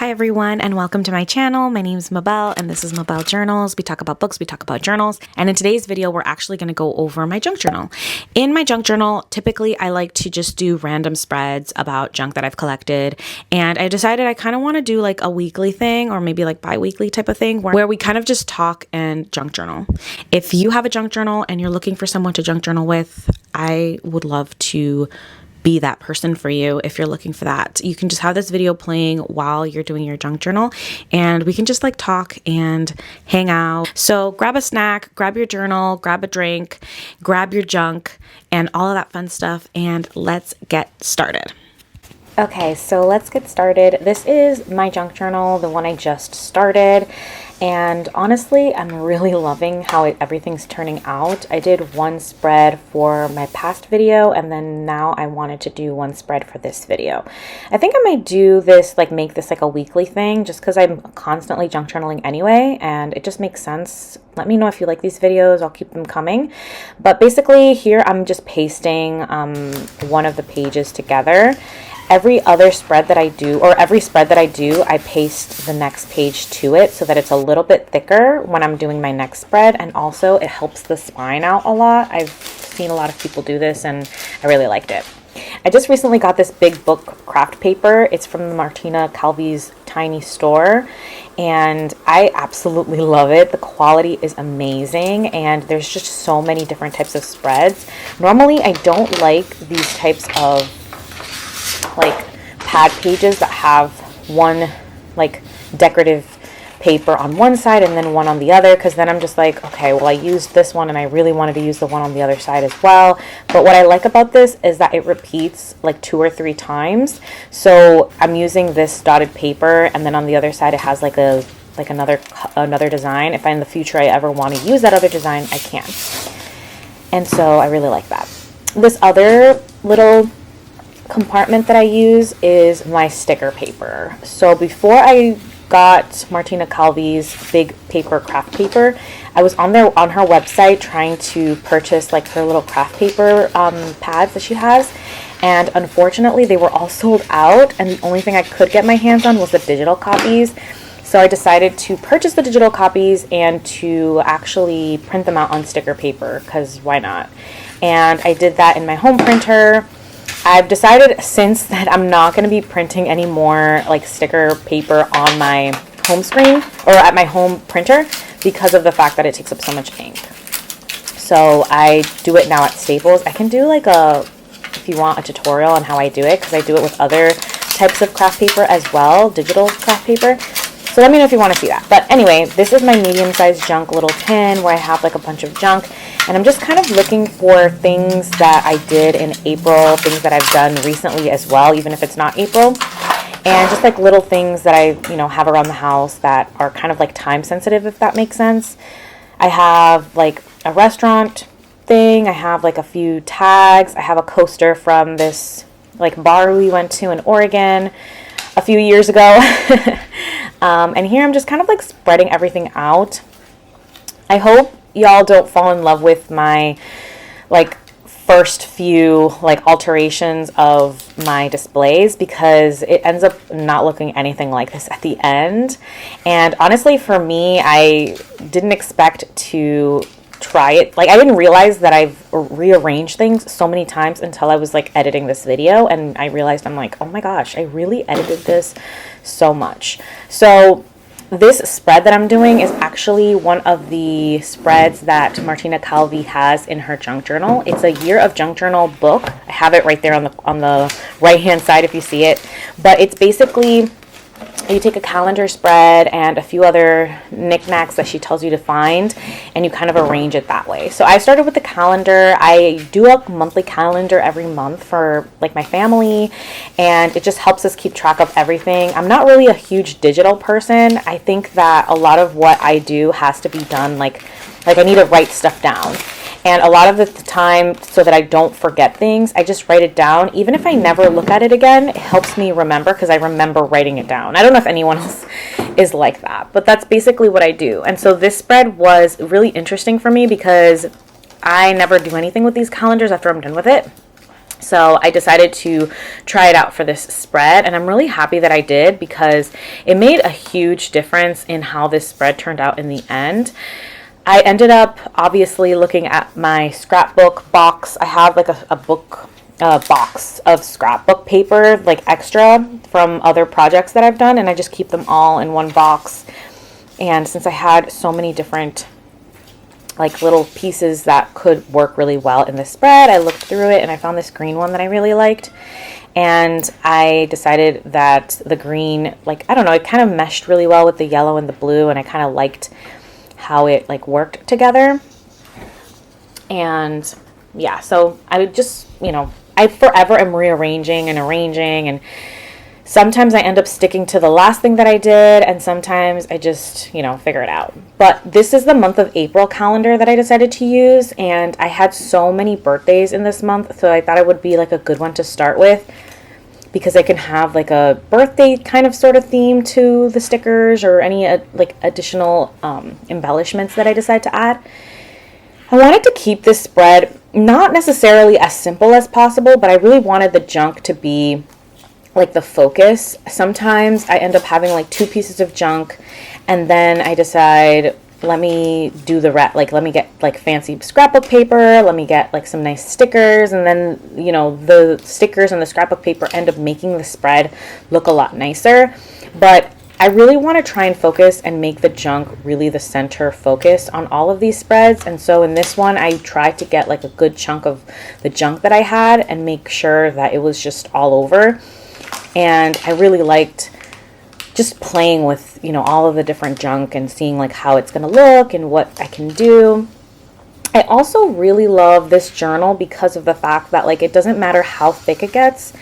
Hi everyone, and welcome to my channel. My name is Mabel and this is Mabel Journals. We talk about books, we talk about journals, and in today's video we're actually going to go over my junk journal. In my junk journal, typically I like to just do random spreads about junk that I've collected, and I decided I kind of want to do like a weekly thing or maybe like bi-weekly type of thing where we kind of just talk and junk journal. If you have a junk journal and you're looking for someone to junk journal with, I would love to be that person for you. If you're looking for that, you can just have this video playing while you're doing your junk journal and we can just like talk and hang out. So grab a snack, grab your journal, grab a drink, grab your junk and all of that fun stuff, and let's get started. Okay, so let's get started. This is my junk journal, the one I just started. And honestly, I'm really loving how everything's turning out. I did one spread for my past video, and then now I wanted to do one spread for this video. I think I might do this, like make this like a weekly thing, just because I'm constantly junk journaling anyway, and it just makes sense. Let me know if you like these videos. I'll keep them coming. But basically here I'm just pasting one of the pages together. Every other spread that I do, or every spread that I do, I paste the next page to it so that it's a little bit thicker when I'm doing my next spread, and also it helps the spine out a lot. I've seen a lot of people do this and I really liked it. I just recently got this big book craft paper. It's from the Martina Calvi's tiny store and I absolutely love it. The quality is amazing and there's just so many different types of spreads. Normally I don't like these types of like pad pages that have one like decorative paper on one side and then one on the other, because then I'm just like, okay, well I used this one and I really wanted to use the one on the other side as well. But what I like about this is that it repeats like 2 or 3 times. So I'm using this dotted paper and then on the other side it has like another design. If in the future I ever want to use that other design, I can. And so I really like that. This other little compartment that I use is my sticker paper. So before I got Martina Calvi's big paper craft paper, I was on her website trying to purchase like her little craft paper pads that she has, and unfortunately they were all sold out and the only thing I could get my hands on was the digital copies. So I decided to purchase the digital copies and to actually print them out on sticker paper, because why not? And I did that in my home printer. I've decided since that I'm not going to be printing any more like sticker paper on my home screen or at my home printer because of the fact that it takes up so much ink. So I do it now at Staples. I can do like if you want a tutorial on how I do it, because I do it with other types of craft paper as well, digital craft paper. So let me know if you want to see that. But anyway, this is my medium-sized junk little tin where I have like a bunch of junk. And I'm just kind of looking for things that I did in April, things that I've done recently as well, even if it's not April. And just like little things that I, have around the house that are kind of like time sensitive, if that makes sense. I have like a restaurant thing. I have like a few tags. I have a coaster from this like bar we went to in Oregon a few years ago. And here I'm just kind of like spreading everything out. I hope y'all don't fall in love with my like first few like alterations of my displays, because it ends up not looking anything like this at the end. And honestly, for me, I didn't expect to try it. Like I didn't realize that I've rearranged things so many times until I was like editing this video, and I realized I'm like, oh my gosh, I really edited this so much. So this spread that I'm doing is actually one of the spreads that Martina Calvi has in her junk journal. It's a year of junk journal book. I have it right there on the right hand side if you see it. But it's basically, you take a calendar spread and a few other knickknacks that she tells you to find, and you kind of arrange it that way. So I started with the calendar. I do a monthly calendar every month for like my family, and it just helps us keep track of everything. I'm not really a huge digital person. I think that a lot of what I do has to be done like I need to write stuff down. And a lot of the time, so that I don't forget things, I just write it down. Even if I never look at it again, it helps me remember because I remember writing it down. I don't know if anyone else is like that, but that's basically what I do. And so this spread was really interesting for me because I never do anything with these calendars after I'm done with it. So I decided to try it out for this spread, and I'm really happy that I did because it made a huge difference in how this spread turned out in the end. I ended up obviously looking at my scrapbook box. I have like a book box of scrapbook paper, like extra from other projects that I've done, and I just keep them all in one box. And since I had so many different like little pieces that could work really well in the spread, I looked through it and I found this green one that I really liked. And I decided that the green, like, I don't know, it kind of meshed really well with the yellow and the blue, and I kind of liked how it like worked together. And yeah, so I would just, you know, I forever am rearranging and arranging, and sometimes I end up sticking to the last thing that I did, and sometimes I just, you know, figure it out. But this is the month of April calendar that I decided to use, and I had so many birthdays in this month, so I thought it would be like a good one to start with, because I can have like a birthday kind of sort of theme to the stickers or any like additional embellishments that I decide to add. I wanted to keep this spread not necessarily as simple as possible, but I really wanted the junk to be like the focus. Sometimes I end up having like 2 pieces of junk, and then I decide, let me do the rest, like let me get like fancy scrapbook paper, let me get like some nice stickers, and then, you know, the stickers and the scrapbook paper end up making the spread look a lot nicer. But I really want to try and focus and make the junk really the center focus on all of these spreads. And so in this one, I tried to get like a good chunk of the junk that I had and make sure that it was just all over. And I really liked just playing with, you know, all of the different junk and seeing like how it's going to look and what I can do. I also really love this journal because of the fact that like it doesn't matter how thick it gets,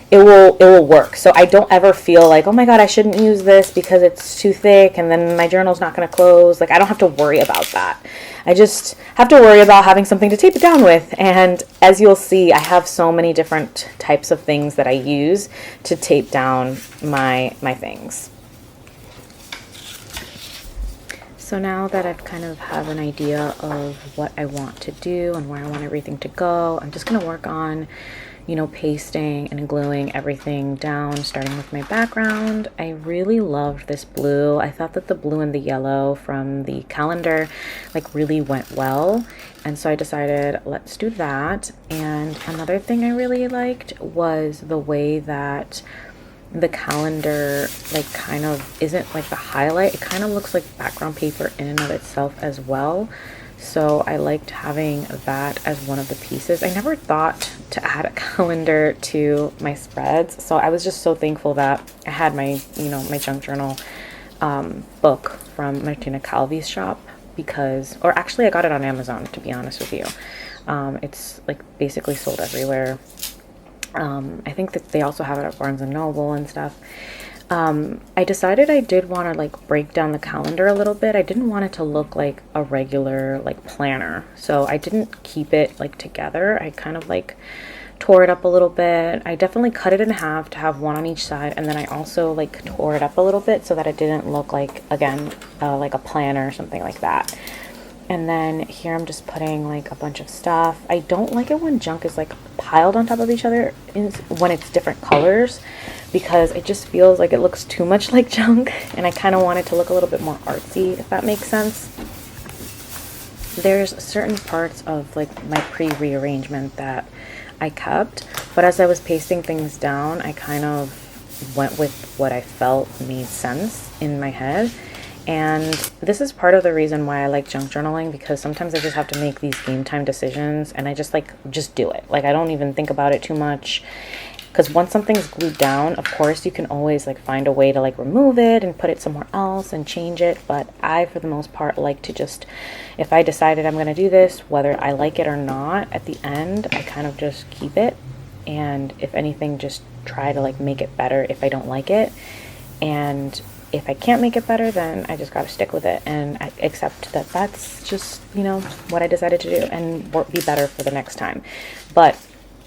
it will work. So I don't ever feel like, oh my God, I shouldn't use this because it's too thick and then my journal's not going to close. Like I don't have to worry about that. I just have to worry about having something to tape it down with. And as you'll see, I have so many different types of things that I use to tape down my things. So now that I've kind of have an idea of what I want to do and where I want everything to go, I'm just going to work on, you know, pasting and gluing everything down, starting with my background. I really loved this blue. I thought that the blue and the yellow from the calendar like really went well, and so I decided let's do that. And another thing I really liked was the way that the calendar like kind of isn't like the highlight, it kind of looks like background paper in and of itself as well. So I liked having that as one of the pieces. I never thought to add a calendar to my spreads, so I was just so thankful that I had my, you know, my junk journal book from Martina Calvi's shop, because, or actually I got it on Amazon, to be honest with you. It's like basically sold everywhere. I think that they also have it at Barnes and Noble and stuff. I decided I did want to like break down the calendar a little bit. I didn't want it to look like a regular like planner, so I didn't keep it like together. I kind of like tore it up a little bit. I definitely cut it in half to have one on each side, and then I also like tore it up a little bit so that it didn't look like, again, like a planner or something like that. And then here I'm just putting like a bunch of stuff. I don't like it when junk is like piled on top of each other when it's different colors, because it just feels like it looks too much like junk, and I kind of want it to look a little bit more artsy, if that makes sense. There's certain parts of like my pre-rearrangement that I kept, but as I was pasting things down, I kind of went with what I felt made sense in my head. And this is part of the reason why I like junk journaling, because sometimes I just have to make these game time decisions, and I just do it. Like I don't even think about it too much, because once something's glued down, of course you can always like find a way to like remove it and put it somewhere else and change it. But I, for the most part, like to just, if I decided I'm going to do this, whether I like it or not, at the end I kind of just keep it, and if anything, just try to like make it better if I don't like it. And if I can't make it better, then I just got to stick with it and accept that that's just, you know, what I decided to do, and be better for the next time. But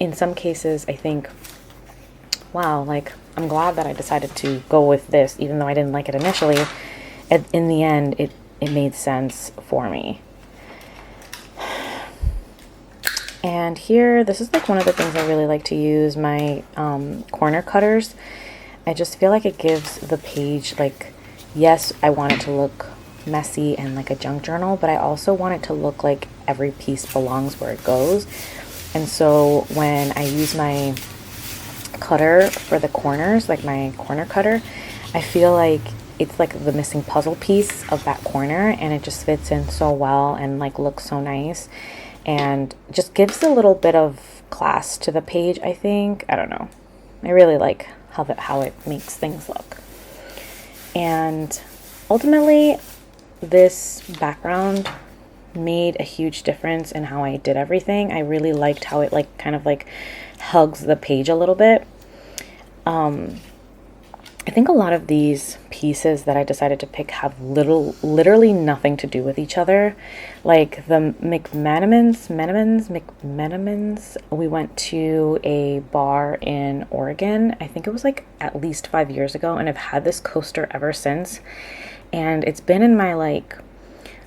in some cases, I think, wow, like I'm glad that I decided to go with this, even though I didn't like it initially. In the end, it made sense for me. And here, this is like one of the things I really like to use, my corner cutters. I just feel like it gives the page, like, yes, I want it to look messy and like a junk journal, but I also want it to look like every piece belongs where it goes. And so when I use my cutter for the corners, like my corner cutter, I feel like it's like the missing puzzle piece of that corner, and it just fits in so well and like looks so nice and just gives a little bit of class to the page, I think. I don't know. I really like how it makes things look. And ultimately, this background made a huge difference in how I did everything. I really liked how it like kind of like hugs the page a little bit. I think a lot of these pieces that I decided to pick have literally nothing to do with each other. Like the McMenamins, we went to a bar in Oregon. I think it was like at least 5 years ago, and I've had this coaster ever since. And it's been in my like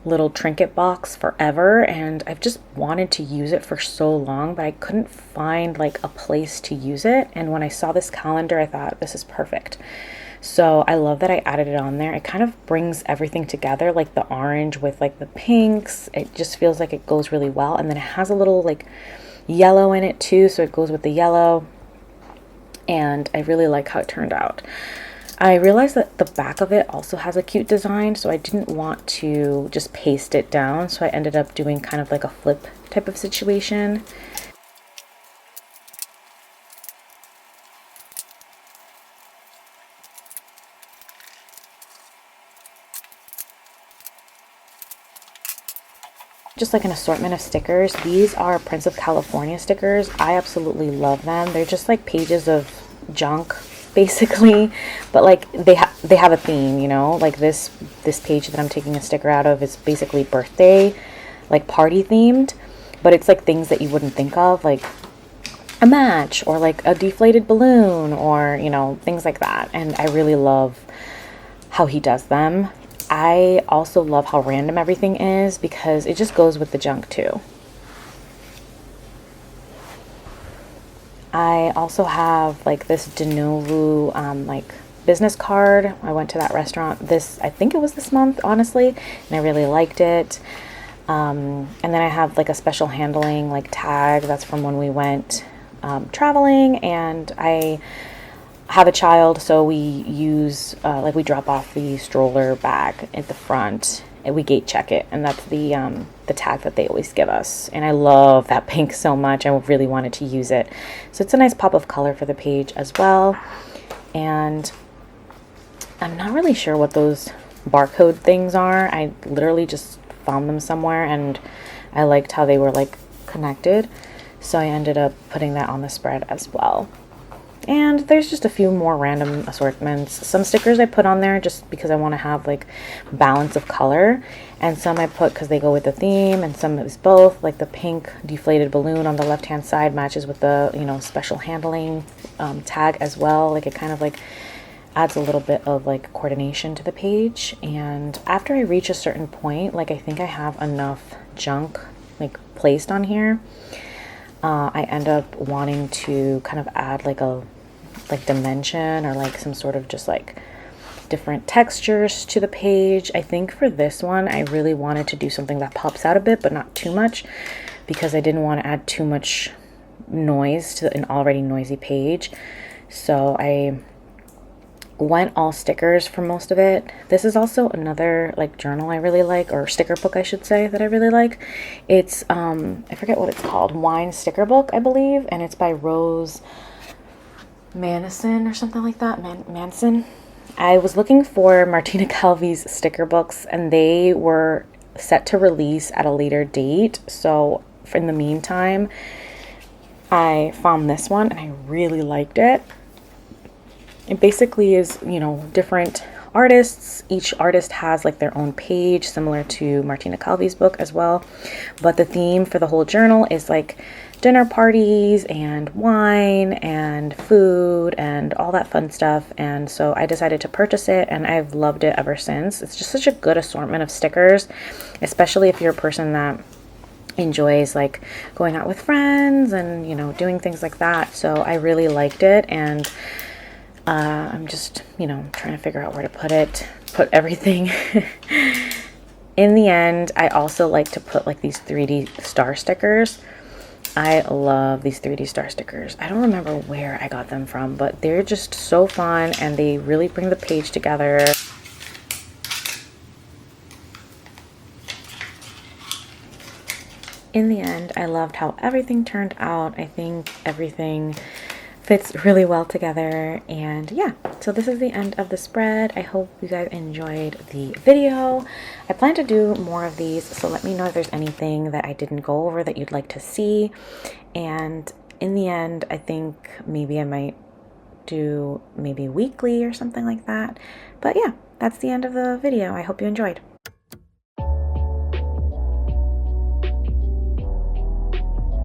little trinket box forever, and I've just wanted to use it for so long, but I couldn't find like a place to use it. And when I saw this calendar, I thought this is perfect. So I love that I added it on there. It kind of brings everything together, like the orange with like the pinks. It just feels like it goes really well. And then it has a little like yellow in it too, so it goes with the yellow. And I really like how it turned out. I realized that the back of it also has a cute design, so I didn't want to just paste it down, so I ended up doing kind of like a flip type of situation. Just like an assortment of stickers. These are Prince of California stickers. I absolutely love them. They're just like pages of junk, basically, but like they have a theme, you know. Like this page that I'm taking a sticker out of is basically birthday, like party themed, but it's like things that you wouldn't think of, like a match or like a deflated balloon or, you know, things like that. And I really love how he does them. I also love how random everything is because it just goes with the junk too. I also have like this De Novo like business card. I went to that restaurant I think it was this month, honestly, and I really liked it. And then I have like a special handling like tag that's from when we went traveling, and I have a child, so we use like we drop off the stroller bag at the front and we gate check it, and that's the tag that they always give us. And I love that pink so much. I really wanted to use it, so it's a nice pop of color for the page as well. And I'm not really sure what those barcode things are. I literally just found them somewhere and I liked how they were like connected, so I ended up putting that on the spread as well. And there's just a few more random assortments. Some stickers I put on there just because I want to have like balance of color, and some I put because they go with the theme, and some is both. Like the pink deflated balloon on the left hand side matches with the, you know, special handling tag as well. Like it kind of like adds a little bit of like coordination to the page. And after I reach a certain point, like I think I have enough junk like placed on here, I end up wanting to kind of add like a dimension or like some sort of just like different textures to the page. I think for this one I really wanted to do something that pops out a bit but not too much, because I didn't want to add too much noise to an already noisy page. So I went all stickers for most of it. This is also another like journal I really like, or sticker book I should say, that I really like. It's I forget what it's called, Wine Sticker Book I believe, and it's by Rose Manson or something like that. Manson. I was looking for Martina Calvi's sticker books, and they were set to release at a later date, so in the meantime I found this one and I really liked it. It basically is, you know, different artists. Each artist has like their own page, similar to Martina Calvi's book as well, but the theme for the whole journal is like dinner parties and wine and food and all that fun stuff. And so I decided to purchase it, and I've loved it ever since. It's just such a good assortment of stickers, especially if you're a person that enjoys like going out with friends and, you know, doing things like that. So I really liked it, and I'm just, you know, trying to figure out where to put everything. In the end, I also like to put like these 3D star stickers. I love these 3D star stickers. I don't remember where I got them from, but they're just so fun and they really bring the page together. In the end, I loved how everything turned out. I think everything fits really well together, and yeah, so this is the end of the spread. I hope you guys enjoyed the video. I plan to do more of these, so let me know if there's anything that I didn't go over that you'd like to see. And in the end, I think maybe I might do maybe weekly or something like that. But yeah, that's the end of the video. I hope you enjoyed.